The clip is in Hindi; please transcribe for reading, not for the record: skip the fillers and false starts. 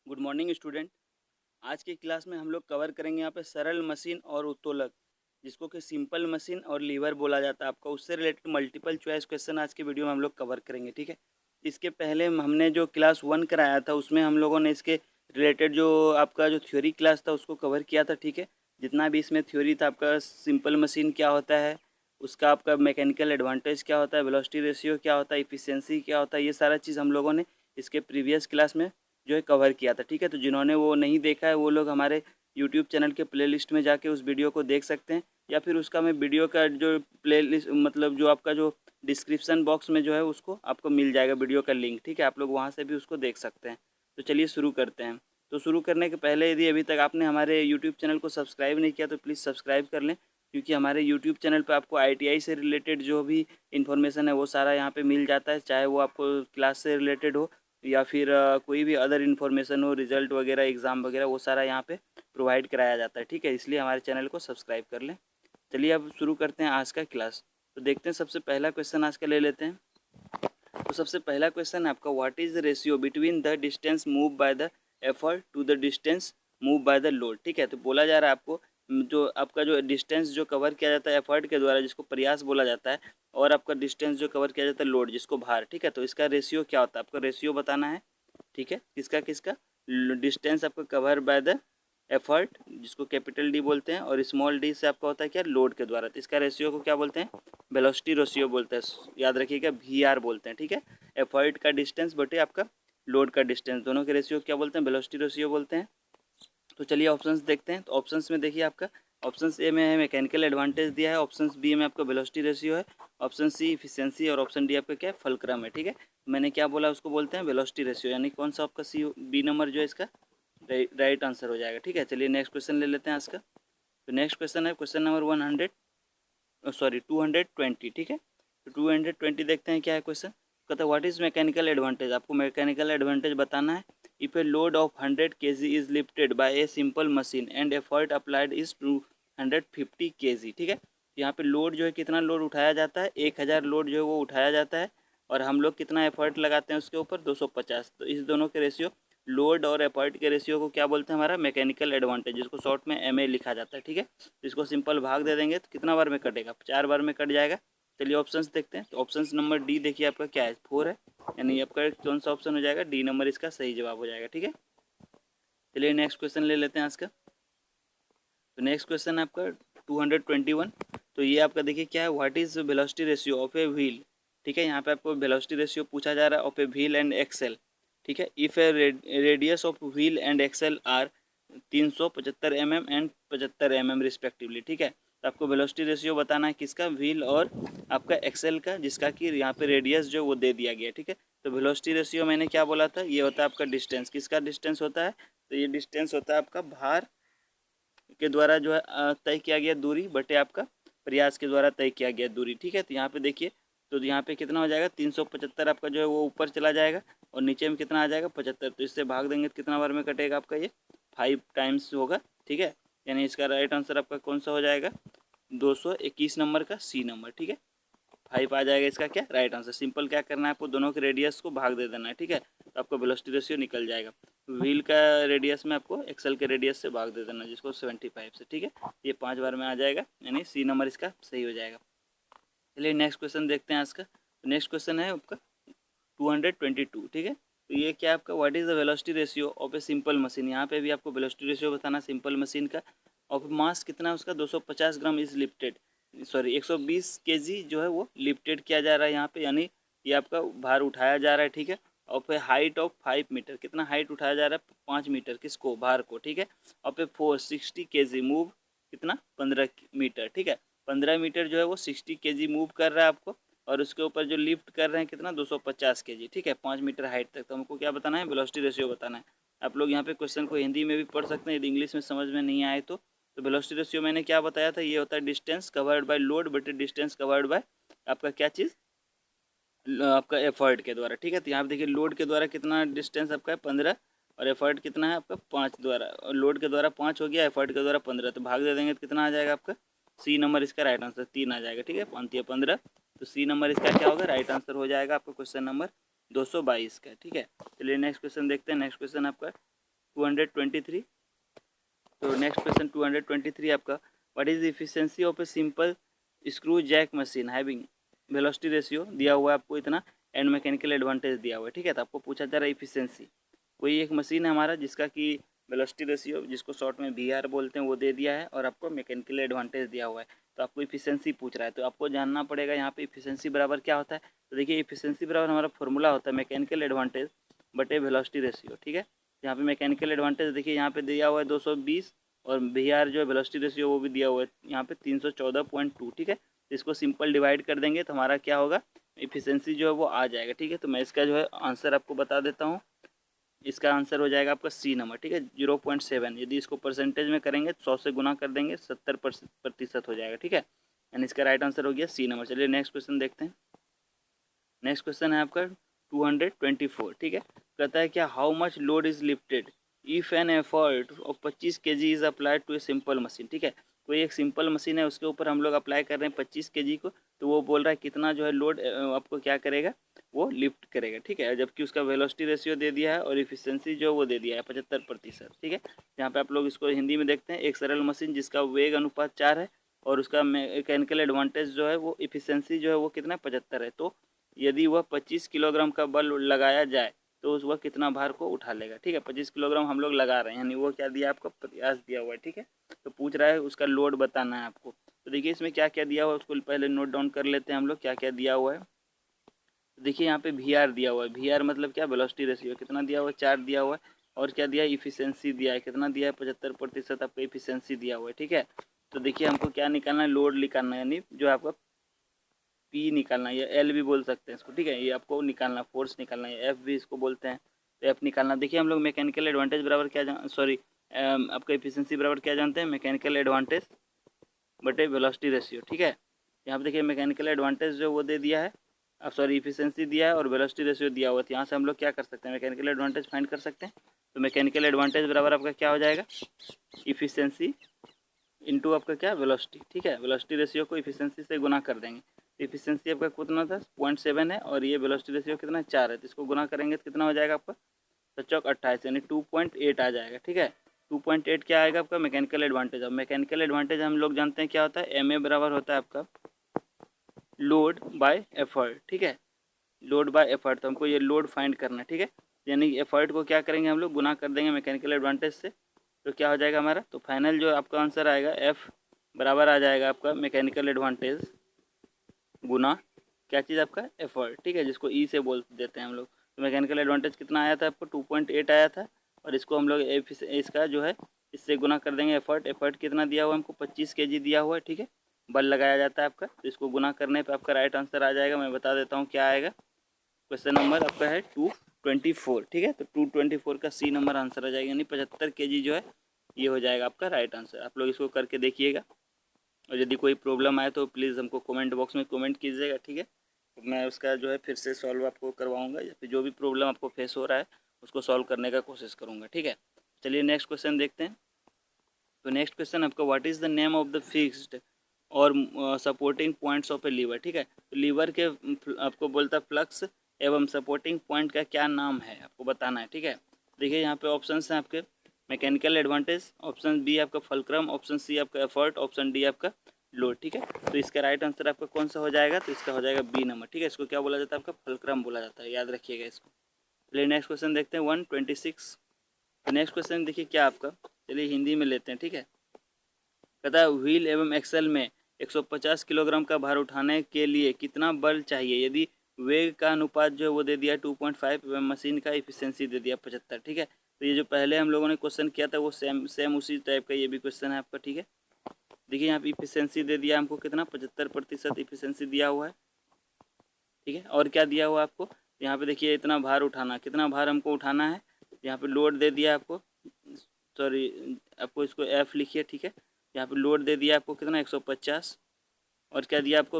Good morning student. आज की क्लास में हम लोग कवर करेंगे यहाँ पे सरल मशीन और उत्तोलक, जिसको कि सिंपल मशीन और लीवर बोला जाता है। आपका उससे रिलेटेड मल्टीपल चॉइस क्वेश्चन आज के वीडियो में हम लोग कवर करेंगे, ठीक है। इसके पहले हमने जो क्लास 1 कराया था उसमें हम लोगों ने इसके रिलेटेड जो आपका जो थ्योरी क्लास था उसको कवर किया था, ठीक है। जितना भी इसमें थ्योरी था, आपका सिंपल मशीन क्या होता है, उसका आपका मैकेनिकल एडवांटेज क्या होता है, वेलोसिटी रेशियो क्या होता है, इफिशियंसी क्या होता है, ये सारा चीज़ हम लोगों ने इसके प्रीवियस क्लास में जो है कवर किया था, ठीक है। तो जिन्होंने वो नहीं देखा है वो लोग हमारे यूट्यूब चैनल के प्लेलिस्ट में जाके उस वीडियो को देख सकते हैं, या फिर उसका मैं वीडियो का जो प्लेलिस्ट मतलब जो आपका जो डिस्क्रिप्शन बॉक्स में जो है उसको आपको मिल जाएगा वीडियो का लिंक, ठीक है। आप लोग वहाँ से भी उसको देख सकते हैं। तो चलिए शुरू करते हैं। तो शुरू करने के पहले यदि अभी तक आपने हमारे यूट्यूब चैनल को सब्सक्राइब नहीं किया तो प्लीज़ सब्सक्राइब कर लें, क्योंकि हमारे यूट्यूब चैनल पर आपको ITI से रिलेटेड जो भी इन्फॉर्मेशन है वो सारा यहाँ पे मिल जाता है, चाहे वो आपको क्लास से रिलेटेड हो या फिर कोई भी अदर इन्फॉर्मेशन हो, रिजल्ट वगैरह, एग्ज़ाम वगैरह, वो सारा यहाँ पे प्रोवाइड कराया जाता है, ठीक है। इसलिए हमारे चैनल को सब्सक्राइब कर लें। चलिए अब शुरू करते हैं आज का क्लास। तो देखते हैं, सबसे पहला क्वेश्चन आज का ले लेते हैं। तो सबसे पहला क्वेश्चन है आपका, what is the ratio between the distance move by the effort to the distance move by the load, ठीक है। तो बोला जा रहा है आपको जो आपका जो डिस्टेंस जो कवर किया जाता है एफर्ट के द्वारा, जिसको प्रयास बोला जाता है, और आपका डिस्टेंस जो कवर किया जाता है लोड, जिसको भार, ठीक है। तो इसका रेशियो क्या होता है, आपका रेशियो बताना है, ठीक है। किसका किसका, डिस्टेंस आपका कवर बाय द एफर्ट, जिसको कैपिटल डी बोलते हैं, और स्मॉल डी से आपका होता है क्या, लोड के द्वारा। तो इसका रेशियो को क्या बोलते हैं, वेलोसिटी रेशियो बोलते हैं, याद रखिएगा VR बोलते हैं, ठीक है। एफर्ट का डिस्टेंस बटे आपका लोड का डिस्टेंस, दोनों के रेशियो क्या बोलते हैं, वेलोसिटी रेशियो बोलते हैं। तो चलिए ऑप्शंस देखते हैं। तो ऑप्शंस में देखिए, आपका ऑप्शन ए में है मैकेनिकल एडवांटेज दिया है, ऑप्शन बी में आपका वेलोसिटी रेशियो है, ऑप्शन सी इफिशियंसी, और ऑप्शन डी आपका क्या है, फलक्रम है, ठीक है। मैंने क्या बोला, उसको बोलते हैं वेलोसिटी रेशियो, यानी कौन सा आपका सी बी नंबर जो है इसका राइट आंसर हो जाएगा, ठीक है। चलिए नेक्स्ट क्वेश्चन ले लेते हैं आज का। तो नेक्स्ट क्वेश्चन है क्वेश्चन नंबर 220, ठीक है। तो 220 देखते हैं क्या है क्वेश्चन। कहता है व्हाट इज़ मैकेनिकल एडवांटेज, आपको मैकेनिकल एडवांटेज बताना है। If a load of 100 kg is lifted bye A simple machine and effort applied is 250 kg, ठीक है। यहाँ पे लोड जो है, कितना लोड उठाया जाता है, 1000 लोड जो है वो उठाया जाता है, और हम लोग कितना एफर्ट लगाते हैं उसके ऊपर, 250। तो इस दोनों के रेशियो, लोड और एफर्ट के रेशियो को क्या बोलते हैं, हमारा मैकेनिकल एडवांटेज, जिसको शॉर्ट में MA लिखा जाता है, ठीक है। तो इसको सिंपल भाग दे देंगे तो कितना बार में कटेगा, 4 बार में कट जाएगा। चलिए ऑप्शंस देखते हैं। तो ऑप्शंस नंबर डी देखिए, आपका क्या है, 4 है, यानी आपका कौन सा ऑप्शन हो जाएगा, डी नंबर इसका सही जवाब हो जाएगा, ठीक है। चलिए नेक्स्ट क्वेश्चन ले लेते हैं आज का। तो नेक्स्ट क्वेश्चन है आपका 221। तो ये आपका देखिए क्या है, what is velocity ratio of a wheel, ठीक है। यहाँ पे आपको वेलोसिटी रेशियो पूछा जा रहा है of a wheel and axle, ठीक है। If a radius of wheel and axle are 375 mm and 75 mm respectively, ठीक है। तो आपको वेलोसिटी रेशियो बताना है किसका, व्हील और आपका एक्सेल का, जिसका कि यहाँ पे रेडियस जो वो दे दिया गया, ठीक है। तो वेलोसिटी रेशियो मैंने क्या बोला था, ये होता है आपका डिस्टेंस, किसका डिस्टेंस होता है, तो ये डिस्टेंस होता है आपका भार के द्वारा जो है तय किया गया दूरी बटे आपका प्रयास के द्वारा तय किया गया दूरी, ठीक है। तो यहाँ पे देखिए, तो यहाँ पे कितना हो जाएगा, 375 आपका जो है वो ऊपर चला जाएगा, और नीचे में कितना आ जाएगा, 75। तो इससे भाग देंगे तो कितना बार में कटेगा आपका, ये 5 टाइम्स होगा, ठीक है। यानी इसका राइट आंसर आपका कौन सा हो जाएगा, 221 नंबर का सी नंबर, ठीक है। 5 आ जाएगा इसका क्या, राइट आंसर। सिंपल क्या करना है आपको, दोनों के रेडियस को भाग दे देना है, ठीक है। तो आपको वेलोसिटी रेशियो निकल जाएगा, व्हील का रेडियस में आपको एक्सेल के रेडियस से भाग दे देना, जिसको 75 से, ठीक है। ये 5 बार में आ जाएगा, यानी सी नंबर इसका सही हो जाएगा। चलिए नेक्स्ट क्वेश्चन देखते हैं आज का। तो नेक्स्ट क्वेश्चन है आपका 222, ठीक है। तो ये क्या आपका, what is the velocity ratio of a simple machine, यहाँ पे भी आपको वेलोसिटी रेशियो बताना सिंपल मशीन का। और मास कितना है उसका, 250 gram is lifted, sorry 120 kg जो है वो लिफ्टेड किया जा रहा है यहाँ पे, यानी ये आपका भार उठाया जा रहा है, ठीक है। और फिर हाइट ऑफ 5 मीटर, कितना हाइट उठाया जा रहा है, 5 मीटर, किसको, भार को, ठीक है। और फिर 460 kg मूव, कितना, 15 मीटर, ठीक है। 15 मीटर जो है वो 60 kg मूव कर रहा है आपको, और उसके ऊपर जो लिफ्ट कर रहे हैं कितना, 250 kg, ठीक है, 5 मीटर हाइट तक। तो हमको क्या बताना है, वेलोसिटी रेशियो बताना है। आप लोग यहाँ पे क्वेश्चन को हिंदी में भी पढ़ सकते हैं, यदि इंग्लिश में समझ में नहीं आए तो। वेलोसिटी रेशियो मैंने क्या बताया था, ये होता है डिस्टेंस कवर्ड बाय लोड बटे डिस्टेंस कवर्ड बाय आपका क्या चीज़, आपका एफर्ट के द्वारा, ठीक है। तो यहाँ पे देखिए, लोड के द्वारा कितना डिस्टेंस आपका है, 15, और एफर्ट कितना है आपका 5 द्वारा, और लोड के द्वारा 5 हो गया, एफर्ट के द्वारा 15, तो भाग दे देंगे तो कितना आ जाएगा आपका, सी नंबर इसका राइट आंसर 3 आ जाएगा, ठीक है। 5 या 15, तो सी नंबर इसका क्या होगा, राइट आंसर हो जाएगा आपका क्वेश्चन नंबर 222 का, ठीक है। चलिए नेक्स्ट क्वेश्चन देखते हैं। नेक्स्ट क्वेश्चन आपका 223। तो नेक्स्ट क्वेश्चन 223 आपका, what is the efficiency of a simple screw jack machine having velocity ratio दिया हुआ है आपको इतना एंड मैकेनिकल एडवांटेज दिया हुआ है, ठीक है। तो आपको पूछा जा रहा है इफिशिएंसी, कोई एक मशीन है हमारा जिसका कि वेलोसिटी रेशियो जिसको शॉर्ट में VR बोलते हैं वो दे दिया है और आपको मैकेनिकल एडवांटेज दिया हुआ है, तो आपको इफिशिएंसी पूछ रहा है। तो आपको जानना पड़ेगा यहाँ पे इफिशिएंसी बराबर क्या होता है। तो देखिए इफिशिएंसी बराबर हमारा फॉर्मूला होता है मैकेनिकल एडवांटेज बटे वेलोसिटी रेशियो, ठीक है। यहाँ पे मैकेनिकल एडवांटेज देखिए यहाँ पे दिया हुआ है 220 और VR जो है वेलोसिटी रेशियो वो भी दिया हुआ है यहाँ पे 314.2, ठीक है। तो इसको सिंपल डिवाइड कर देंगे तो हमारा क्या होगा, इफिशिएंसी जो है वो आ जाएगा, ठीक है। तो मैं इसका जो है आंसर आपको बता देता हूँ, इसका आंसर हो जाएगा आपका C नंबर, ठीक है, 0.7। यदि इसको परसेंटेज में करेंगे 100 से गुना कर देंगे 70% हो जाएगा, ठीक है। यानी इसका राइट आंसर हो गया C नंबर। चलिए नेक्स्ट क्वेश्चन देखते हैं। नेक्स्ट क्वेश्चन है आपका 224, ठीक है। कहता है क्या, how much load is lifted if an effort of 25 kg is applied to a simple machine, ठीक है। कोई एक सिंपल मशीन है उसके ऊपर हम लोग अप्लाई कर रहे हैं 25 kg को, तो वो बोल रहा है कितना जो है लोड आपको क्या करेगा, वो लिफ्ट करेगा, ठीक है। जबकि उसका वेलोसिटी रेशियो दे दिया है और इफिशिएंसी जो वो दे दिया है 75%, ठीक है। यहाँ पे आप लोग इसको हिंदी में देखते हैं, एक सरल मशीन जिसका वेग अनुपात 4 है और उसका मैकेनिकल एडवांटेज जो है वो इफिशिएंसी जो है वो कितना 75 है। तो यदि वह 25 किलोग्राम का बल लगाया जाए तो वह कितना भार को उठा लेगा, ठीक है। 25 किलोग्राम हम लोग लगा रहे हैं, यानी वो क्या दिया आपको, प्रयास दिया हुआ है, ठीक है। तो पूछ रहा है उसका लोड बताना है आपको। तो देखिए इसमें क्या क्या दिया हुआ है उसको पहले नोट डाउन कर लेते हैं हम लोग, क्या क्या दिया हुआ है। तो देखिए यहाँ पे VR दिया हुआ है, VR मतलब क्या, वेलोसिटी रेशियो कितना दिया हुआ है, 4 दिया हुआ है। और क्या दिया है, इफिशियंसी दिया है, कितना दिया है, 75% आपका इफिशियंसी दिया हुआ है, ठीक है। तो देखिए हमको क्या निकालना है, लोड निकालना है, यानी जो आपका P निकालना है, या L भी बोल सकते हैं इसको, ठीक है। ये आपको निकालना, फोर्स निकालना है, F भी इसको बोलते हैं, तो F निकालना। देखिए हम लोग मैकेनिकल एडवांटेज बराबर क्या सॉरी आपका इफिशियंसी बराबर क्या जानते हैं, मैकेनिकल एडवांटेज बटे वेलोसिटी रेशियो, ठीक है। यहाँ पे देखिए मैकेनिकल एडवांटेज जो वो दे दिया है, अब सॉरी इफिशियंसी दिया है और वेलोसिटी रेशियो दिया हुआ है। तो यहाँ से हम लोग क्या कर सकते हैं, मैकेनिकल एडवांटेज फाइंड कर सकते हैं। तो मैकेनिकल एडवांटेज बराबर आपका क्या हो जाएगा, इफिशियंसी इंटू आपका क्या, वेलोसिटी, ठीक है। वेलोसिटी रेशियो को इफिशियंसी से गुना कर देंगे। इफिशियंसी आपका कितना था, 0.7 है और ये वेलोसिटी रेशियो कितना है, 4 है। तो इसको गुना करेंगे तो कितना हो जाएगा आपका, 7×28 यानी 2.8 आ जाएगा, ठीक है। 2.8 क्या आएगा आपका मैकेनिकल एडवांटेज। अब मैकेनिकल एडवांटेज हम लोग जानते हैं क्या होता है, MA बराबर होता है आपका लोड बाय एफर्ट, ठीक है। लोड बाय एफर्ट, तो हमको ये लोड फाइंड करना है, ठीक है। यानी एफर्ट को क्या करेंगे हम लोग, गुना कर देंगे मैकेनिकल एडवांटेज से, तो क्या हो जाएगा हमारा। तो फाइनल जो आपका आंसर आएगा F बराबर आ जाएगा आपका मैकेनिकल एडवांटेज गुना क्या चीज़ आपका एफर्ट, ठीक है, जिसको E से बोल देते हैं हम लोग। तो मैकेनिकल एडवांटेज कितना आया था आपको, 2.8 आया था और इसको हम लोग इसका जो है इससे गुना कर देंगे एफर्ट। एफर्ट कितना दिया हुआ हमको, 25 kg दिया हुआ है, ठीक है। बल लगाया जाता है आपका, तो इसको गुना करने पे आपका राइट आंसर आ जाएगा। मैं बता देता हूँ क्या आएगा, क्वेश्चन नंबर आपका है 224, ठीक है। तो 224 का C नंबर आंसर आ जाएगा, यानी 75 kg जो है ये हो जाएगा आपका राइट आंसर। आप लोग इसको करके देखिएगा और यदि कोई प्रॉब्लम आए तो प्लीज़ हमको कमेंट बॉक्स में कमेंट कीजिएगा, ठीक है। तो मैं उसका जो है फिर से सॉल्व आपको करवाऊँगा, या फिर जो भी प्रॉब्लम आपको फेस हो रहा है उसको सॉल्व करने का कोशिश करूँगा, ठीक है। चलिए नेक्स्ट क्वेश्चन देखते हैं। तो नेक्स्ट क्वेश्चन आपका, what is the name of the fixed or supporting points of a lever, ठीक है। तो लीवर के आपको बोलता है फ्लक्स एवं सपोर्टिंग पॉइंट का क्या नाम है आपको बताना है, ठीक है। देखिए यहाँ पे ऑप्शंस हैं आपके, मैकेनिकल एडवांटेज, ऑप्शन बी आपका फलक्रम, ऑप्शन सी आपका एफर्ट, ऑप्शन डी आपका लोड, ठीक है। तो इसका राइट आंसर आपका कौन सा हो जाएगा, तो इसका हो जाएगा बी नंबर, ठीक है। इसको क्या बोला जाता है, आपका फलक्रम बोला जाता है, याद रखिएगा इसको। चलिए नेक्स्ट क्वेश्चन देखते हैं 126। तो नेक्स्ट क्वेश्चन देखिए क्या आपका, चलिए हिंदी में लेते हैं, ठीक है। कहता है व्हील एवं एक्सल में 150 किलोग्राम का भार उठाने के लिए कितना बल चाहिए यदि वेग का अनुपात जो है वो दे दिया 2.5 एवं मशीन का इफिशियंसी दे दिया 75, ठीक है। तो ये जो पहले हम लोगों ने क्वेश्चन किया था वो सेम उसी टाइप का ये भी क्वेश्चन है आपका, ठीक है। देखिए यहाँ पे इफिशियंसी दे दिया हमको कितना, 75% इफिशियंसी दिया हुआ है, ठीक है। और क्या दिया हुआ है आपको, यहाँ पे देखिए इतना भार उठाना, कितना भार हमको उठाना है, यहाँ पे लोड दे दिया आपको, सॉरी आपको इसको F लिखिए, ठीक है। यहाँ पे लोड दे दिया आपको कितना, 150, और क्या दिया आपको